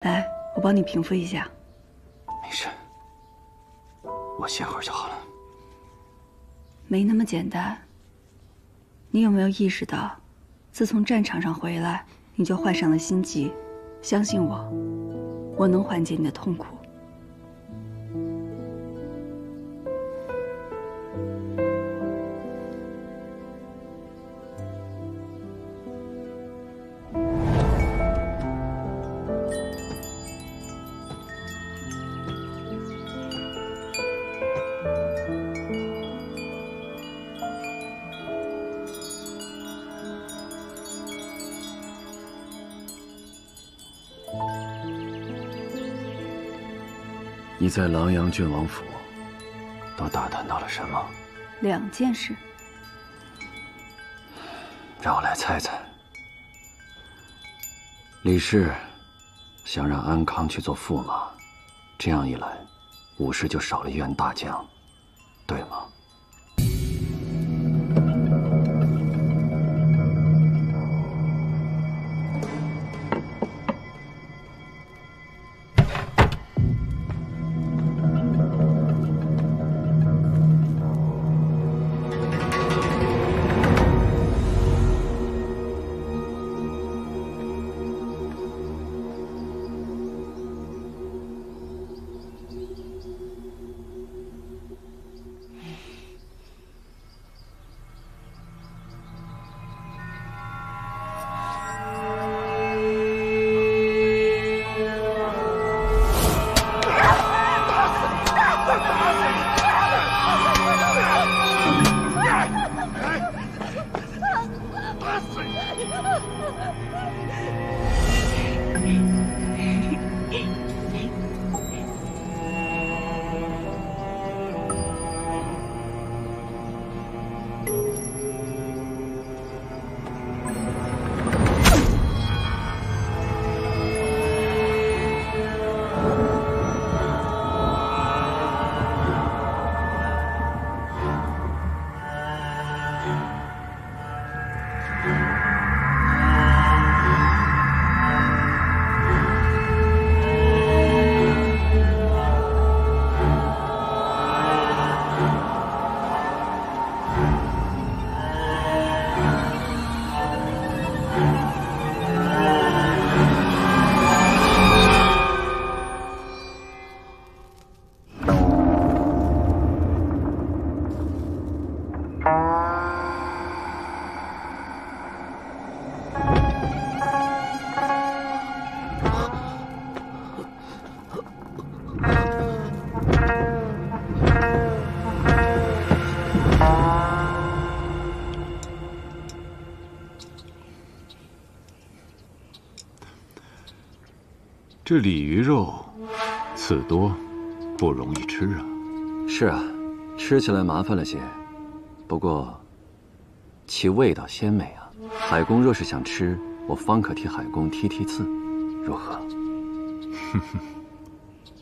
来，我帮你平复一下。没事，我歇会儿就好了。没那么简单。你有没有意识到，自从战场上回来，你就患上了心疾？相信我，我能缓解你的痛苦。你在狼阳郡王府都打探到了什么2件事。让我来猜猜。李氏想让安康去做驸马，这样一来，武氏就少了一员大将，对吗？这鲤鱼肉刺多，不容易吃啊。是啊，吃起来麻烦了些，不过其味道鲜美啊。海公若是想吃，我方可替海公剔刺，如何？哼哼，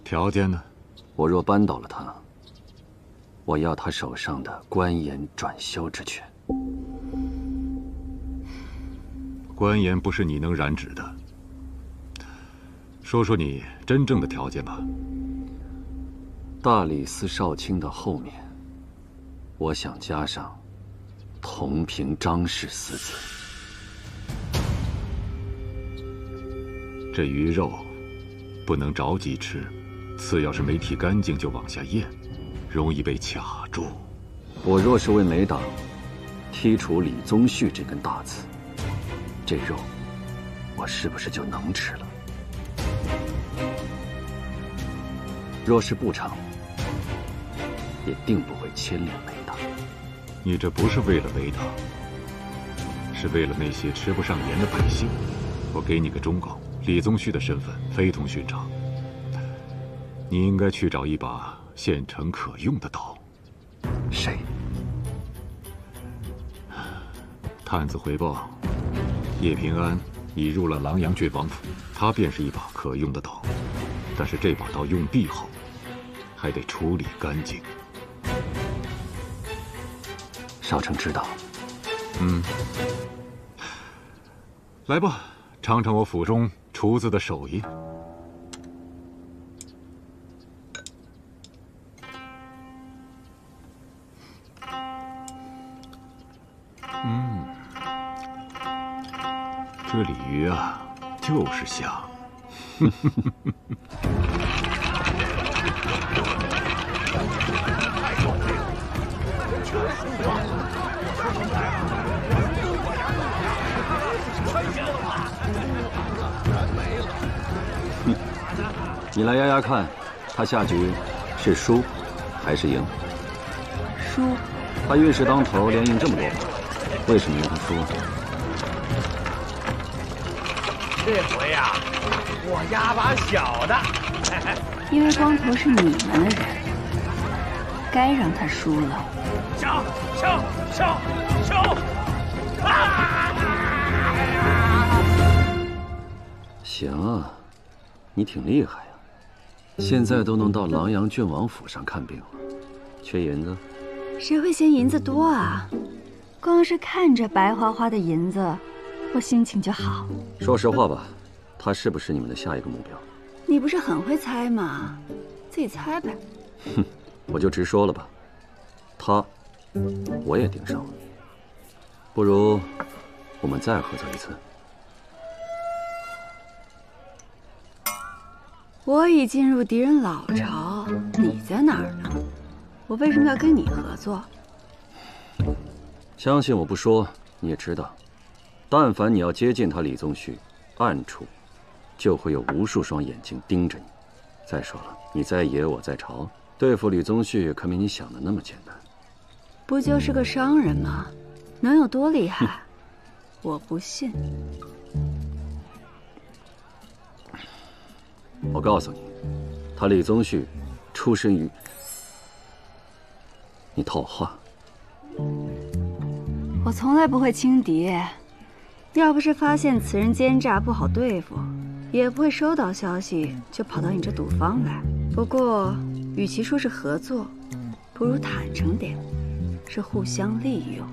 条件呢？我若扳倒了他，我要他手上的关盐转修之权。关盐不是你能染指的。说说你真正的条件吧。大理寺少卿的后面，我想加上同平张氏4字。这鱼肉不能着急吃，刺要是没剔干净就往下咽，容易被卡住。我若是为美党剔除李宗旭这根大刺，这肉我是不是就能吃了？若是不成，也定不会牵连美党。你这不是为了美党，是为了那些吃不上盐的百姓。我给你个忠告，李宗旭的身份非同寻常，你应该去找一把现成可用的刀。谁？探子回报，叶平安已入了狼阳郡王府，他便是一把可用的刀。但是这把刀用毕后，还得处理干净。少城知道。来吧，尝尝我府中厨子的手艺。这鲤鱼啊，就是香。你来压压看，他下局是输还是赢？输。他运势当头，连赢这么多把，为什么让他输？这回呀，我压把小的。因为光头是你们的人，该让他输了。上！行啊，你挺厉害呀，现在都能到狼阳郡王府上看病了，缺银子？谁会嫌银子多啊？光是看着白花花的银子，我心情就好。说实话吧，他是不是你们的下一个目标？你不是很会猜吗？自己猜呗。哼，我就直说了吧，他，我也盯上了。不如，我们再合作一次。我已进入敌人老巢，你在哪儿呢？我为什么要跟你合作？相信我不说，你也知道，但凡你要接近他李宗旭，暗处就会有无数双眼睛盯着你。再说了，你在野，我在朝，对付李宗旭可没你想的那么简单。不就是个商人吗？能有多厉害？我不信。我告诉你，他李宗旭出身于……你套话。我从来不会轻敌，要不是发现此人奸诈不好对付，也不会收到消息就跑到你这赌坊来。不过，与其说是合作，不如坦诚点，是互相利用。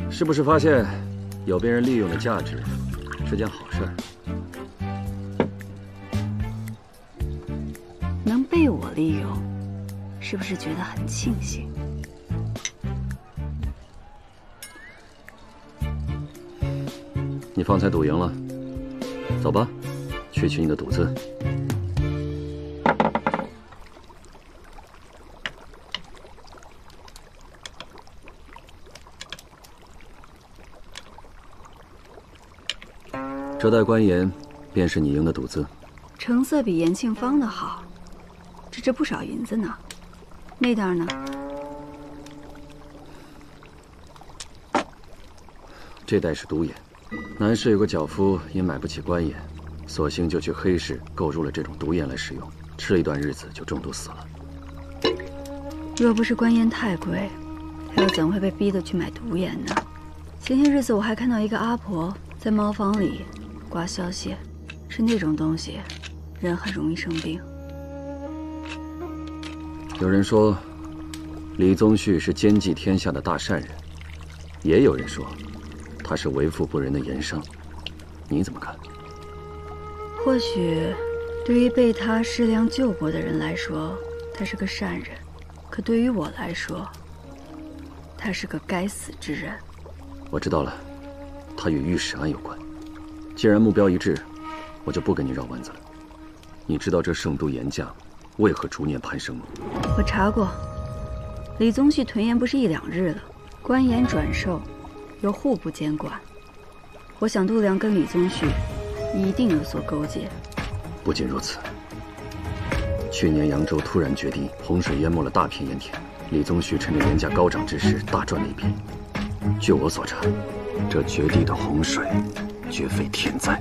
是不是发现有被人利用的价值是件好事？能被我利用，是不是觉得很庆幸？你方才赌赢了，走吧，去取你的赌资。这袋官盐便是你赢的赌资。成色比延庆坊的好，这值不少银子呢。那袋呢？这袋是毒盐。南市有个脚夫因买不起官盐，索性就去黑市购入了这种毒盐来使用，吃了一段日子就中毒死了。若不是官盐太贵，他又怎会被逼得去买毒盐呢？前些日子我还看到一个阿婆在茅房里刮消息，吃那种东西，人很容易生病。有人说，李宗旭是奸计天下的大善人，也有人说，他是为富不仁的盐商。你怎么看？或许，对于被他施粮救过的人来说，他是个善人；可对于我来说，他是个该死之人。我知道了，他与御史案有关。既然目标一致，我就不跟你绕弯子了。你知道这圣都盐价为何逐年攀升吗？我查过，李宗旭囤盐不是1、2日了，官盐转售由户部监管。我想度量跟李宗旭一定有所勾结。不仅如此，去年扬州突然决堤，洪水淹没了大片盐田，李宗旭趁着盐价高涨之时大赚了一笔。据我所查，这决堤的洪水绝非天灾，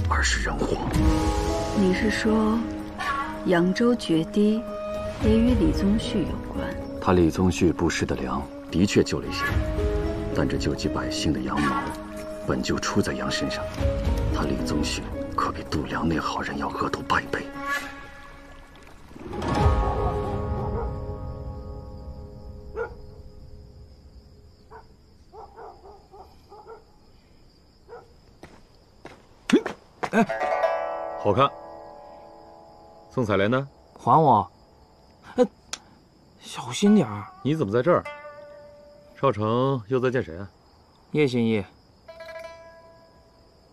而是人祸。你是说，扬州决堤也与李宗旭有关？他李宗旭布施的粮的确救了一些人，但这救济百姓的羊毛本就出在羊身上，他李宗旭可比度粮那好人要额头8倍。哎，好看。宋采莲呢？还我！小心点儿！你怎么在这儿？少城又在见谁啊？叶心意。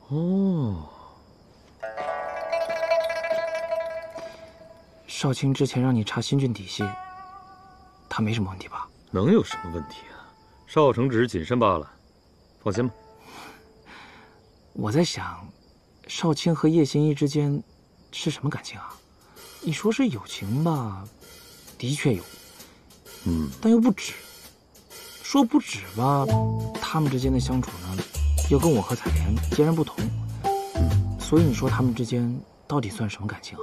哦，少卿之前让你查新郡底细，他没什么问题吧？能有什么问题啊？少城只是谨慎罢了，放心吧。我在想，少卿和叶心意之间是什么感情啊？你说是友情吧，的确有，但又不止。说不止吧，他们之间的相处呢，又跟我和彩莲截然不同。所以你说他们之间到底算什么感情啊？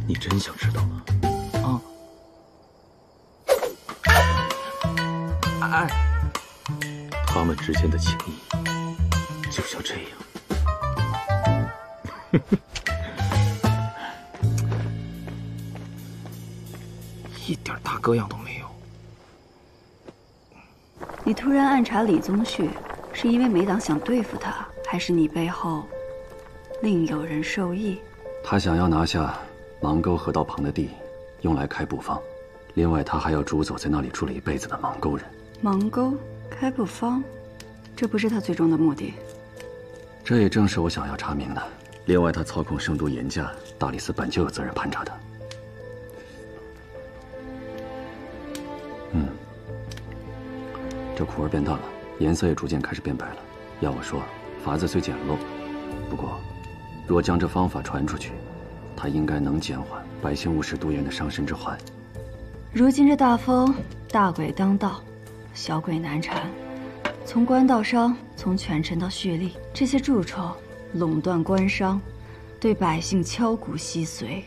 你真想知道吗？哎，他们之间的情谊就像这样。一点大哥样都没有。你突然暗查李宗旭，是因为梅党想对付他，还是你背后另有人授意？他想要拿下芒沟河道旁的地，用来开布坊。另外，他还要逐走在那里住了一辈子的芒沟人。芒沟开布坊，这不是他最终的目的。这也正是我想要查明的。另外，他操控圣都严驾，大理寺本就有责任盘查他。这苦味变淡了，颜色也逐渐开始变白了。要我说，法子虽简陋，不过，若将这方法传出去，它应该能减缓百姓误食毒盐的伤身之患。如今这大风，大鬼当道，小鬼难缠。从官到商，从权臣到蓄力，这些蛀虫垄断官商，对百姓敲骨吸髓。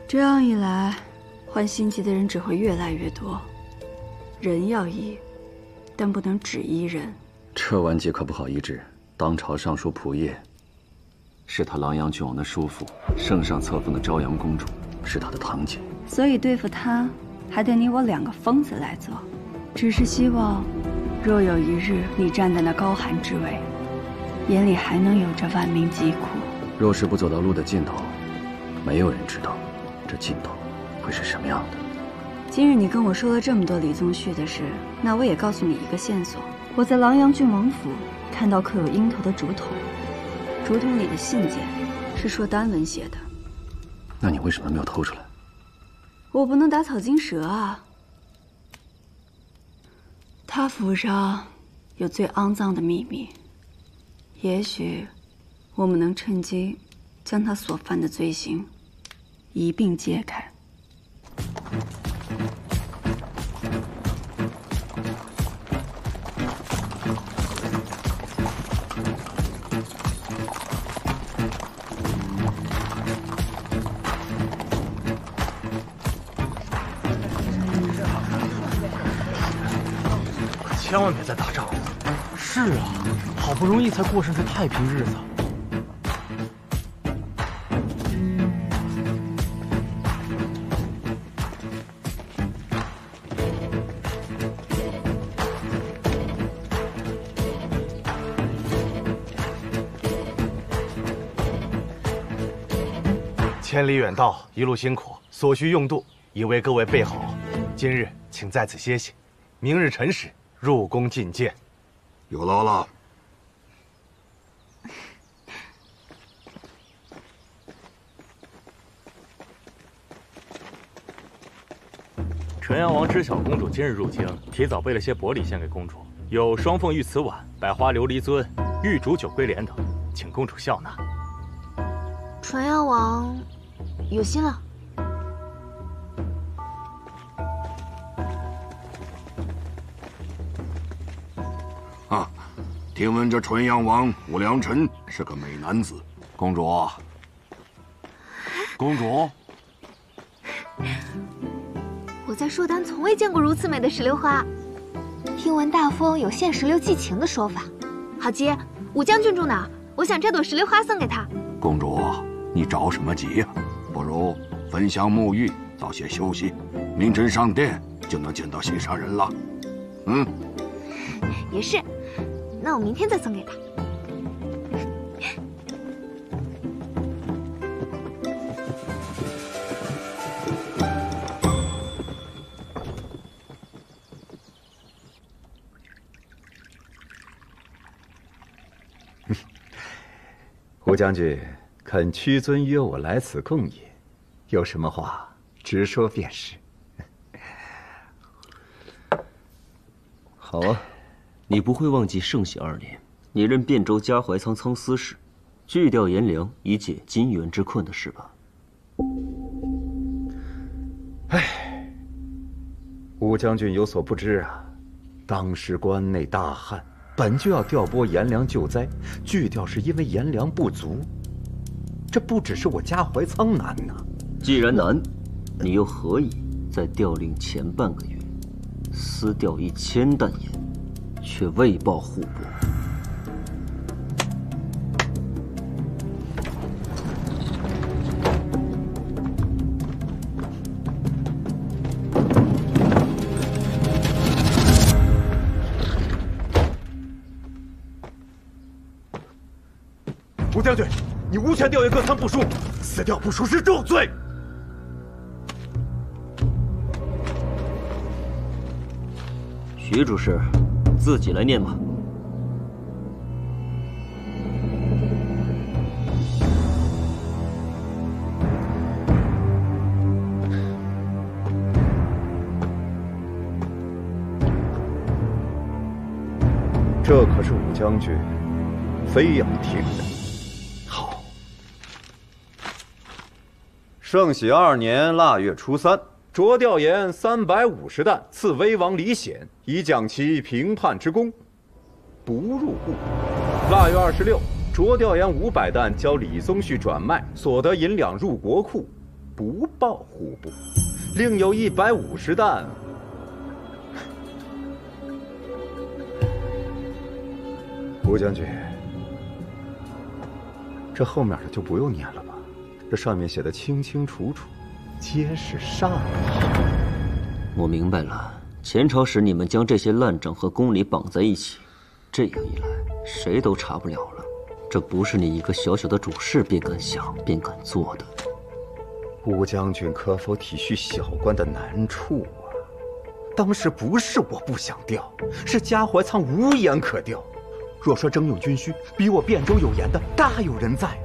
这样一来，患心疾的人只会越来越多。人要医，但不能只医人。这顽疾可不好医治。当朝尚书仆射是他琅琊郡王的叔父，圣上册封的昭阳公主是他的堂姐。所以对付他，还得你我两个疯子来做。只是希望，若有一日你站在那高寒之位，眼里还能有着万民疾苦。若是不走到路的尽头，没有人知道这尽头会是什么样的。今日你跟我说了这么多李宗旭的事，那我也告诉你一个线索：我在琅琊郡王府看到刻有鹰头的竹筒，竹筒里的信件是说丹文写的。那你为什么没有偷出来？我不能打草惊蛇啊。他府上有最肮脏的秘密，也许我们能趁机将他所犯的罪行一并揭开。千万别再打仗了。是啊，好不容易才过上这太平日子。千里远道，一路辛苦，所需用度已为各位备好。今日请在此歇息，明日辰时入宫觐见。有劳了。纯阳王知晓公主今日入京，提早备了些薄礼献给公主，有双凤玉瓷碗、百花琉璃尊、玉竹酒龟莲等，请公主笑纳。纯阳王有心了。啊，听闻这纯阳王武良辰是个美男子，公主，公主，我在朔丹从未见过如此美的石榴花。听闻大风有献石榴寄情的说法。好吉，武将军住哪儿？我想摘朵石榴花送给他。公主，你着什么急呀？不如焚香沐浴，早些休息，明晨上殿就能见到心上人了。也是，那我明天再送给他。吴将军肯屈尊约我来此共饮，有什么话直说便是。好啊，你不会忘记圣禧2年，你任汴州嘉怀仓仓司使，拒掉颜良以解金元之困的事吧？唉，吴将军有所不知啊，当时关内大旱，本就要调拨颜良救灾，拒掉是因为颜良不足。这不只是我嘉怀仓难呐。既然难，你又何以在调令前半个月，私调1000担盐，却未报户部？吴将军，你无权调阅各仓部书，私调部书是重罪。徐主事，自己来念吧。这可是武将军非要听的。好。圣禧2年腊月初3，着调盐350担赐威王李显，以奖其平叛之功，不入户。腊月26，着调盐500担交李宗旭转卖，所得银两入国库，不报户部。另有150担。吴将军，这后面的就不用念了吧？这上面写的清清楚楚，皆是上意。我明白了，前朝时你们将这些烂账和公理绑在一起，这样一来，谁都查不了了。这不是你一个小小的主事便敢想便敢做的。吴将军可否体恤小官的难处啊？当时不是我不想调，是嘉怀仓无盐可调。若说征用军需，比我汴州有盐的大有人在。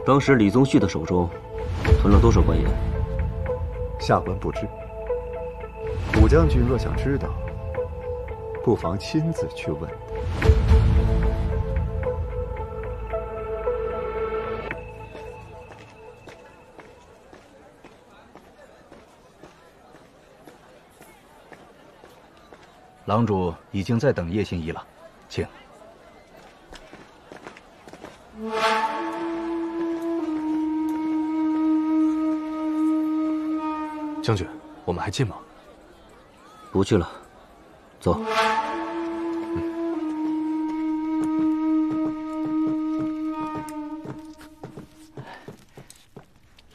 当时李宗旭的手中存了多少官盐？下官不知。武将军若想知道，不妨亲自去问。郎主已经在等叶信仪了，请。将军，我们还进吗？不去了，走。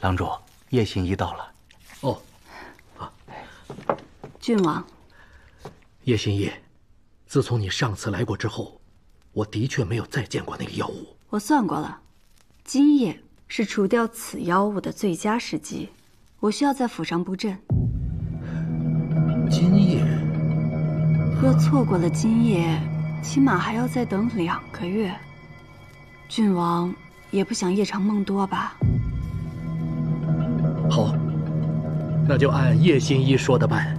郎主，叶信仪到了。哦，郡王，叶信仪，自从你上次来过之后，我的确没有再见过那个妖物。我算过了，今夜是除掉此妖物的最佳时机。我需要在府上布阵。今夜，若错过了今夜，起码还要再等2个月。郡王也不想夜长梦多吧？好，那就按叶信仪说的办。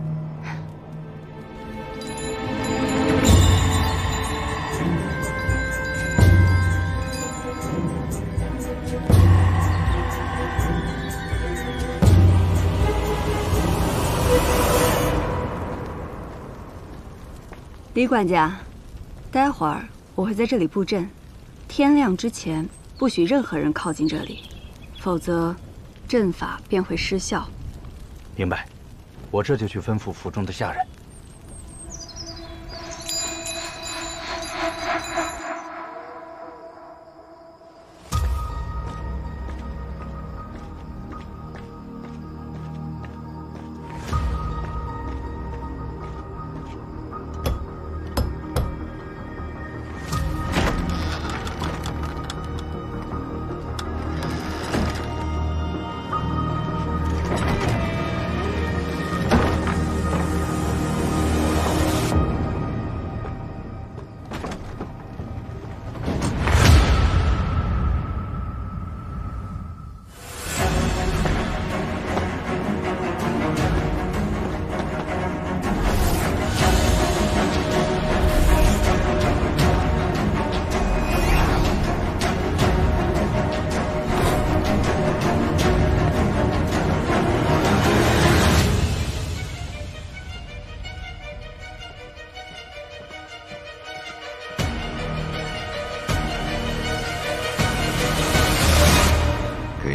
李管家，待会儿我会在这里布阵，天亮之前不许任何人靠近这里，否则阵法便会失效。明白，我这就去吩咐府中的下人。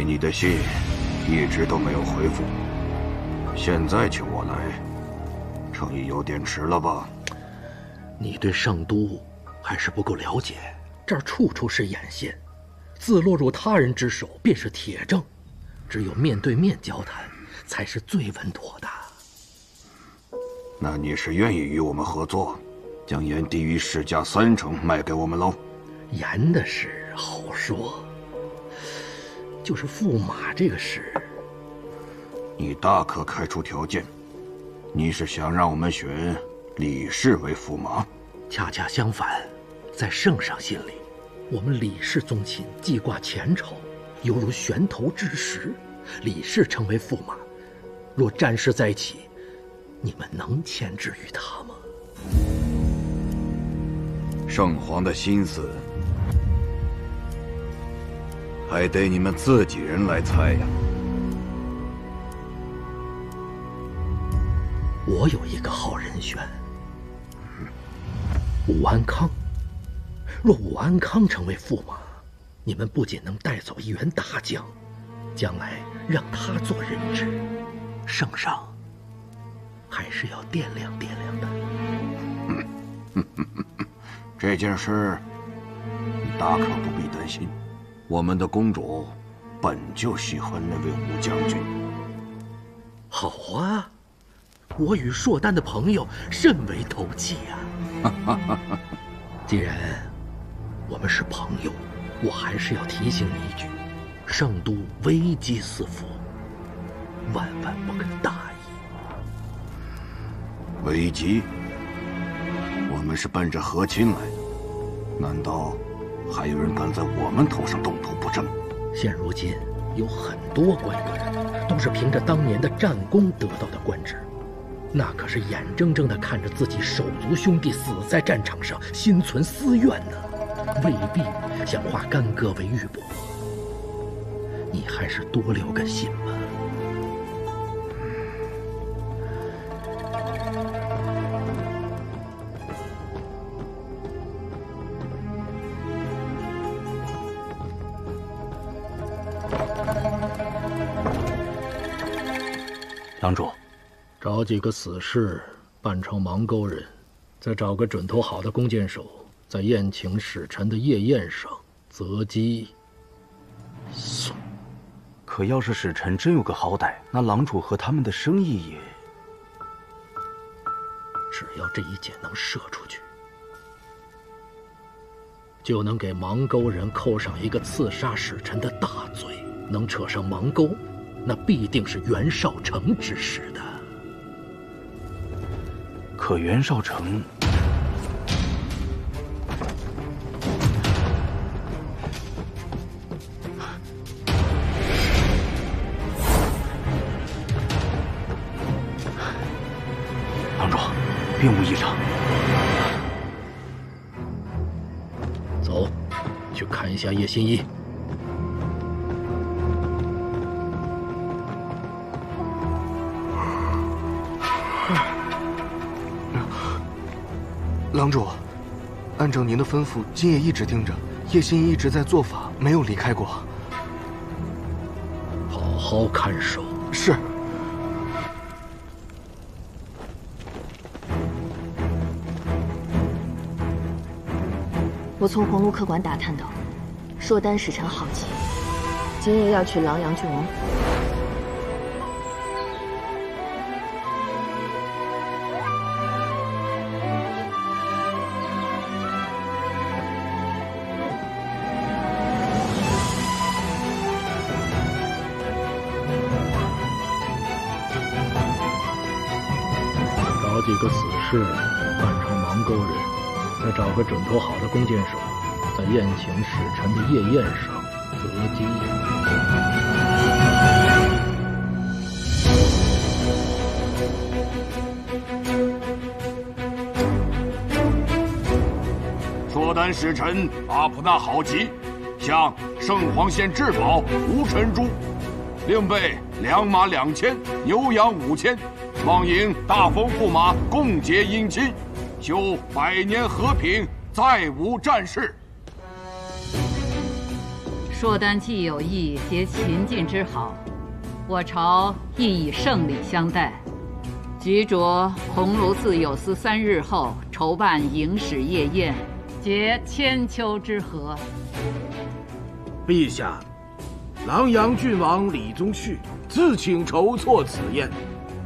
给你的信一直都没有回复，现在请我来，诚意有点迟了吧？你对圣都还是不够了解，这儿处处是眼线，自落入他人之手便是铁证，只有面对面交谈才是最稳妥的。那你是愿意与我们合作，将盐低于市价30%卖给我们喽？盐的事好说，就是驸马这个事，你大可开出条件。你是想让我们选李氏为驸马？恰恰相反，在圣上心里，我们李氏宗亲记挂前朝，犹如悬头之石。李氏成为驸马，若战事再起，你们能牵制于他吗？圣皇的心思，还得你们自己人来猜呀。我有一个好人选，武安康。若武安康成为驸马，你们不仅能带走一员大将，将来让他做人质，圣上还是要掂量掂量的。这件事你大可不必担心，我们的公主本就喜欢那位武将军。好啊，我与硕丹的朋友甚为投契啊。既然我们是朋友，我还是要提醒你一句：圣都危机四伏，万万不可大意。危机？我们是奔着和亲来的，难道还有人敢在我们头上动土不成？现如今有很多官员都是凭着当年的战功得到的官职，那可是眼睁睁地看着自己手足兄弟死在战场上，心存私怨呢，未必想化干戈为玉帛。你还是多留个心吧。郎主，找几个死士扮成芒沟人，再找个准头好的弓箭手，在宴请使臣的夜宴上择机送。可要是使臣真有个好歹，那郎主和他们的生意也……只要这一箭能射出去，就能给芒沟人扣上一个刺杀使臣的大罪。能扯上芒沟，那必定是袁绍成指使的。可袁绍成……郎主，并无异常。走，去看一下叶心一。郎主，按照您的吩咐，今夜一直盯着叶心一直在做法，没有离开过。好好看守。是。我从鸿胪客馆打探到，硕丹使臣郝吉今夜要去琅琊郡王府。找几个死士扮成芒沟人，再找个准头好的弓箭手，在宴请使臣的夜宴上择机。硕丹使臣阿普纳郝吉向圣皇献至宝无尘珠，另备良马2000，牛羊5000，望迎大封驸马共结姻亲，修100年和平，再无战事。硕丹既有意结秦晋之好，我朝亦以胜礼相待。局着鸿胪寺有司3日后筹办迎使夜宴，结千秋之和。陛下，琅琊郡王李宗旭自请筹措此宴。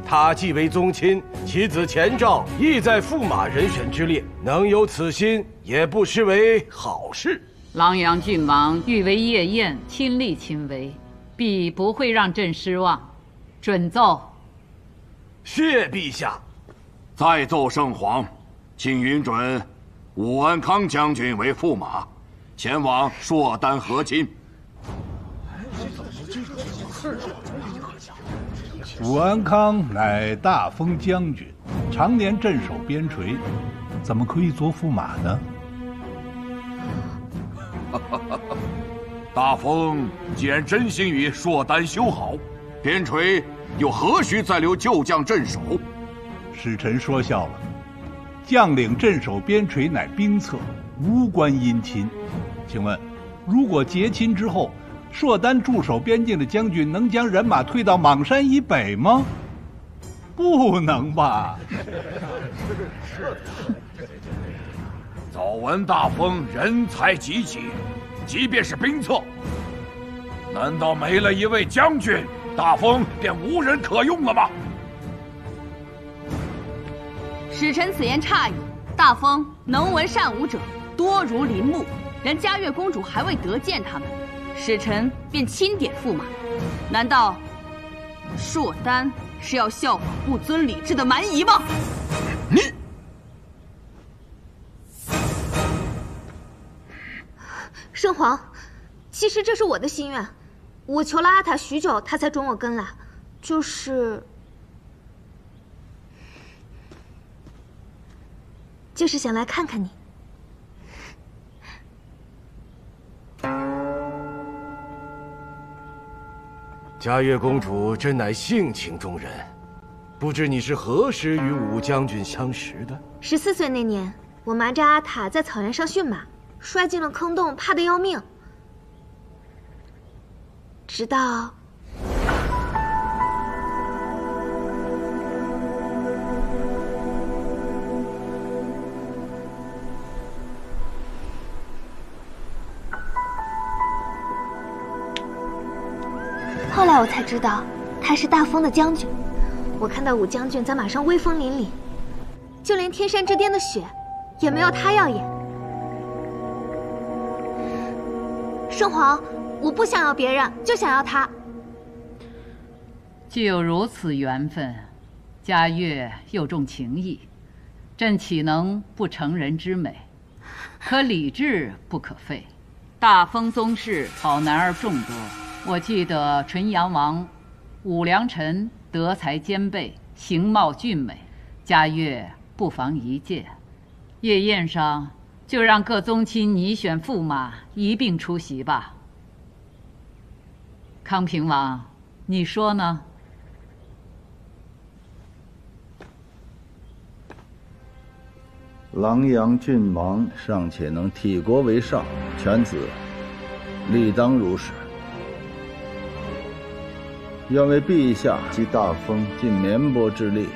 他既为宗亲，其子钱昭亦在驸马人选之列，能有此心，也不失为好事。琅琊郡王欲为夜宴亲力亲为，必不会让朕失望。准奏。谢陛下。再奏圣皇，请允准武安康将军为驸马，前往硕丹和亲。武安康乃大封将军，常年镇守边陲，怎么可以做驸马呢？大封既然真心与硕丹修好，边陲又何须再留旧将镇守？使臣说笑了，将领镇守边陲乃兵策，无关姻亲。请问，如果结亲之后，硕丹驻守边境的将军能将人马退到莽山以北吗？不能吧。早闻大封人才济济，即便是兵策，难道没了一位将军，大封便无人可用了吗？使臣此言差矣。大封能文善武者多如林木，然嘉悦公主还未得见他们，使臣便钦点驸马。难道硕丹是要效仿不遵礼制的蛮夷吗？你圣皇，其实这是我的心愿，我求了阿塔许久，他才准我跟来，就是想来看看你。嘉悦公主真乃性情中人，不知你是何时与武将军相识的？14岁那年，我瞒着阿塔在草原上驯马，摔进了坑洞，怕得要命。直到后来我才知道，他是大封的将军。我看到武将军在马上威风凛凛，就连天山之巅的雪，也没有他耀眼。圣皇，我不想要别人，就想要他。既有如此缘分，嘉悦又重情义，朕岂能不成人之美？可礼制不可废。大封宗室好男儿众多。我记得纯阳王武良臣德才兼备，形貌俊美，嘉悦不妨一见。夜宴上就让各宗亲拟选驸马一并出席吧。康平王，你说呢？琅琊郡王尚且能替国为上，犬子理当如是。愿为陛下及大封尽绵薄之力。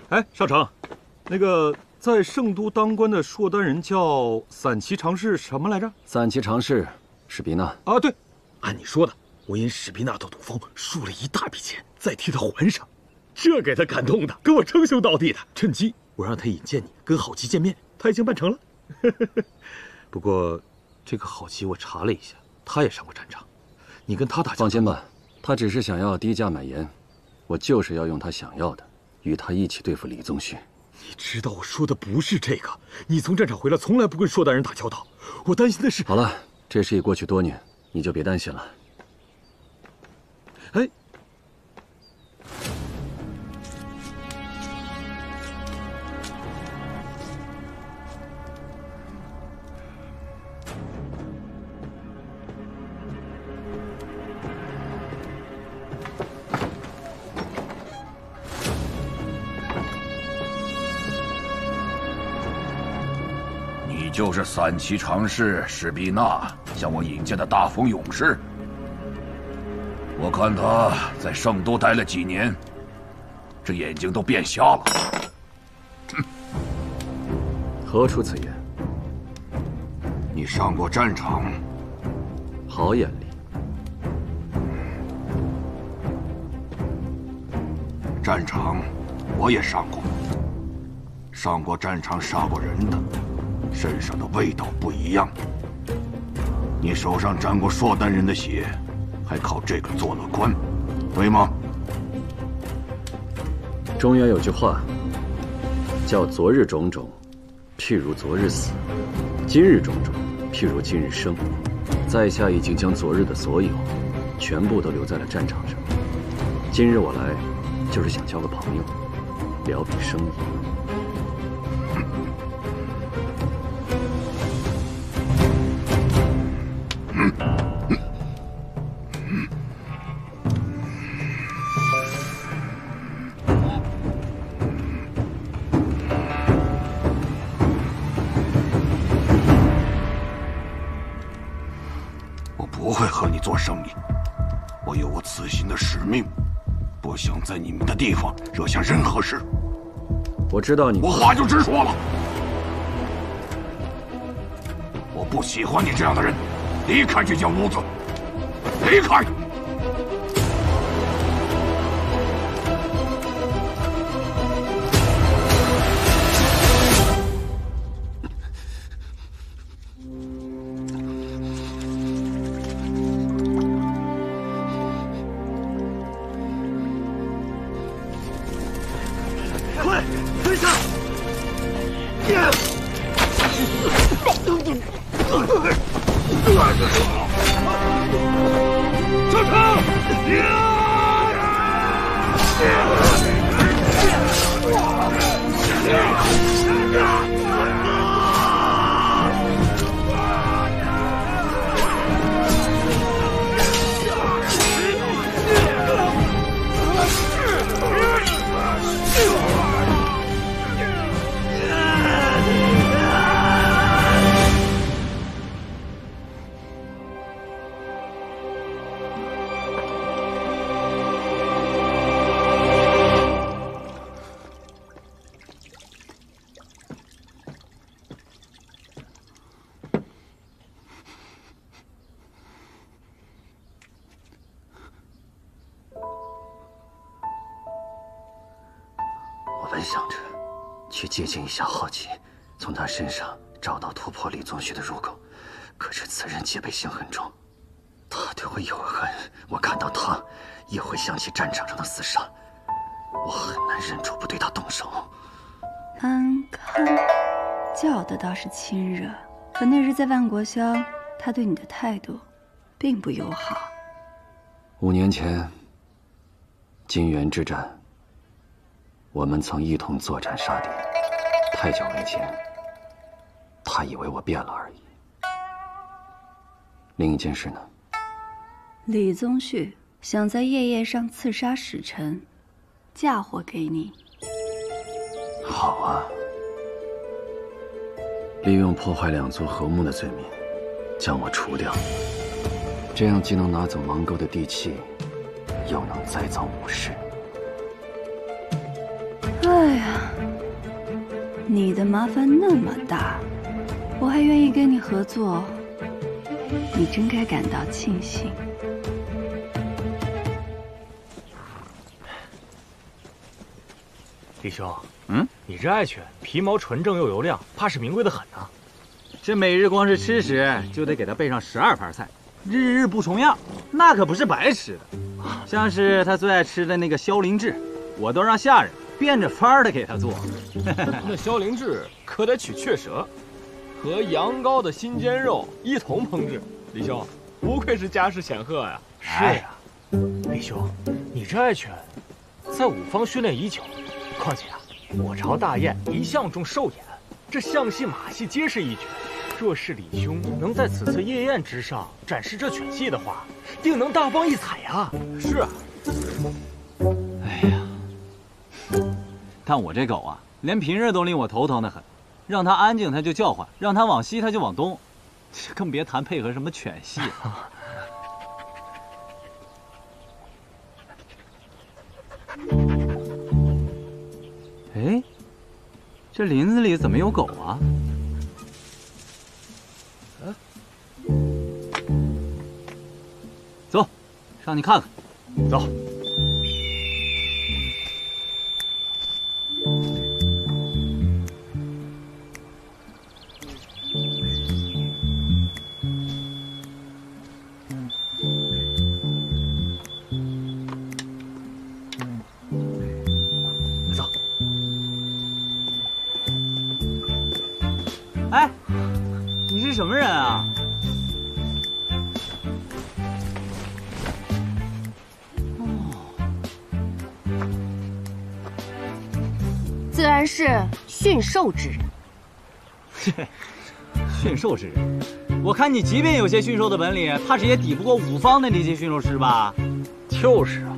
哎，少成，那个在圣都当官的硕丹人叫散骑常侍什么来着？散骑常侍史比纳。啊，对，按你说的，我因史比纳的赌疯输了一大笔钱，再替他还上，这给他感动的，跟我称兄道弟的。趁机我让他引荐你跟郝吉见面，他已经办成了。不过，这个郝吉我查了一下，他也上过战场。你跟他打，放心吧，他只是想要低价买盐，我就是要用他想要的，与他一起对付李宗旭。你知道我说的不是这个。你从战场回来，从来不跟硕丹人打交道，我担心的是……好了，这事已过去多年，你就别担心了。哎。你就是散骑常侍史必纳向我引荐的大风勇士。我看他在圣都待了几年，这眼睛都变瞎了。何出此言？你上过战场？好眼力。战场我也上过，上过战场杀过人的，身上的味道不一样。你手上沾过硕丹人的血，还靠这个做了官，对吗？中原有句话，叫“昨日种种，譬如昨日死；今日种种，譬如今日生”。在下已经将昨日的所有，全部都留在了战场上。今日我来，就是想交个朋友，聊笔生意。我不会和你做生意，我有我此行的使命，不想在你们的地方惹下任何事。我知道你，我话就直说了，我不喜欢你这样的人，离开这间屋子，离开！快，追上！上场！我本想着去接近一下浩杰，从他身上找到突破李宗旭的入口，可是此人戒备心很重，他对我有恨，我看到他也会想起战场上的厮杀，我很难忍住不对他动手。安康叫的倒是亲热，可那日在万国乡，他对你的态度并不友好。5年前，金元之战，我们曾一同作战杀敌，太久没见，他以为我变了而已。另一件事呢？李宗旭想在夜夜上刺杀使臣，嫁祸给你。好啊，利用破坏2族和睦的罪名，将我除掉，这样既能拿走芒沟的地契，又能再造武士。哎呀，你的麻烦那么大，我还愿意跟你合作，你真该感到庆幸。李兄，你这爱犬皮毛纯正又油亮，怕是名贵的很呐。这每日光是吃食，就得给它备上12盘菜，日日不重样，那可不是白吃的。像是他最爱吃的那个萧灵志，我都让下人变着法儿的给他做。那萧灵志可得取雀舌，和羊羔的新鲜肉一同烹制。李兄，不愧是家世显赫呀！是呀，李兄，你这爱犬在五方训练已久，况且啊，我朝大宴一向重寿宴，这象戏马戏皆是一绝。若是李兄能在此次夜宴之上展示这犬戏的话，定能大放异彩呀！是啊。哎呀，看我这狗啊，连平日都令我头疼的很。让他安静他就叫唤，让他往西他就往东，更别谈配合什么犬戏。哎，这林子里怎么有狗啊？走，上去看看。走。哎，你是什么人啊？自然是驯兽之人。驯兽之人，我看你即便有些驯兽的本领，怕是也抵不过五方的那些驯兽师吧？就是啊。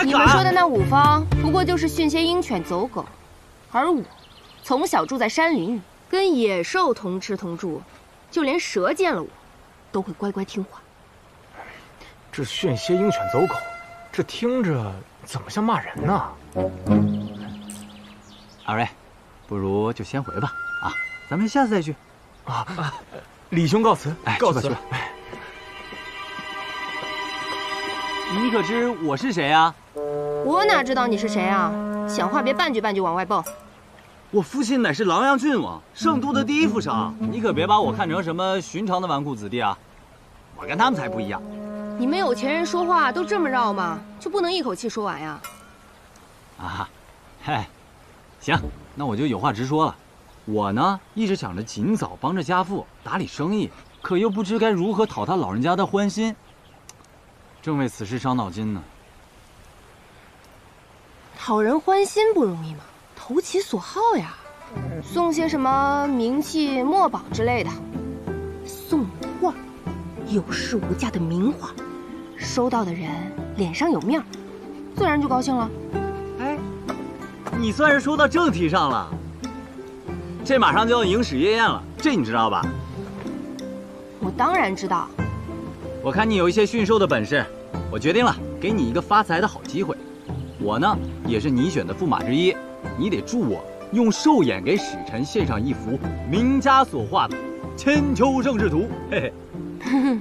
你们说的那五方，不过就是训些鹰犬走狗，而我，从小住在山林里，跟野兽同吃同住，就连蛇见了我，都会乖乖听话。这训些鹰犬走狗，这听着怎么像骂人呢？二位，不如就先回吧。啊，咱们下次再聚。啊，李兄告辞。哎，告辞。你可知我是谁啊？我哪知道你是谁啊？想话别半句半句往外蹦。我父亲乃是琅琊郡王，圣都的第一富商，你可别把我看成什么寻常的纨绔子弟啊！我跟他们才不一样。你们有钱人说话都这么绕吗？就不能一口气说完呀？啊，嗨，行，那我就有话直说了。我呢，一直想着尽早帮着家父打理生意，可又不知该如何讨他老人家的欢心，正为此事伤脑筋呢。讨人欢心不容易吗？投其所好呀，送些什么名器、墨宝之类的，送画，有市无价的名画，收到的人脸上有面儿，自然就高兴了。哎，你算是说到正题上了。这马上就要迎史夜宴了，这你知道吧？我当然知道。我看你有一些驯兽的本事，我决定了，给你一个发财的好机会。我呢，也是你选的驸马之一，你得助我用兽眼给使臣献上一幅名家所画的《千秋盛世图》。嘿嘿，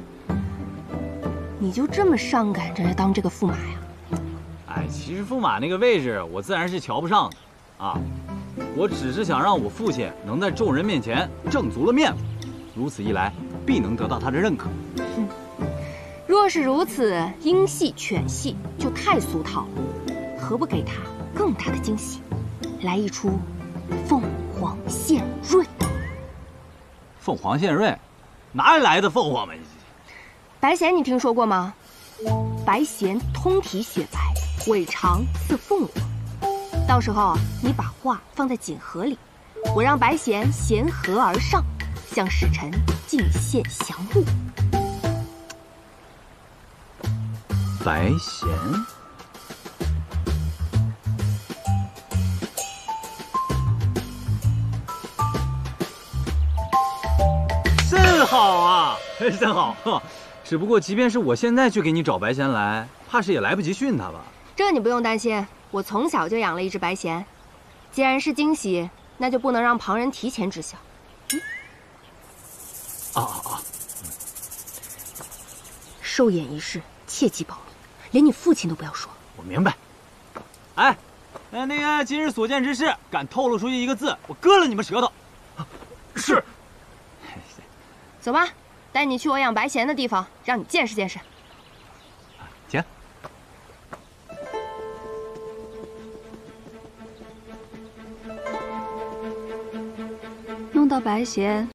你就这么上赶着当这个驸马呀？哎，其实驸马那个位置，我自然是瞧不上的啊。我只是想让我父亲能在众人面前正足了面子，如此一来，必能得到他的认可。若是如此，鹰戏犬戏就太俗套了。何不给他更大的惊喜，来一出凤凰献瑞？凤凰献瑞，哪里来的凤凰们？白弦你听说过吗？白弦通体雪白，尾长似凤凰。到时候你把画放在锦盒里，我让白弦衔盒而上，向使臣进献降物。白弦。真好啊，真好！只不过，即便是我现在去给你找白弦来，怕是也来不及训它吧？这你不用担心，我从小就养了一只白弦。既然是惊喜，那就不能让旁人提前知晓。兽眼一事切记保密，连你父亲都不要说。我明白。哎，那个今日所见之事，敢透露出去一个字，我割了你们舌头。是。走吧，带你去我养白弦的地方，让你见识见识。行。弄到白弦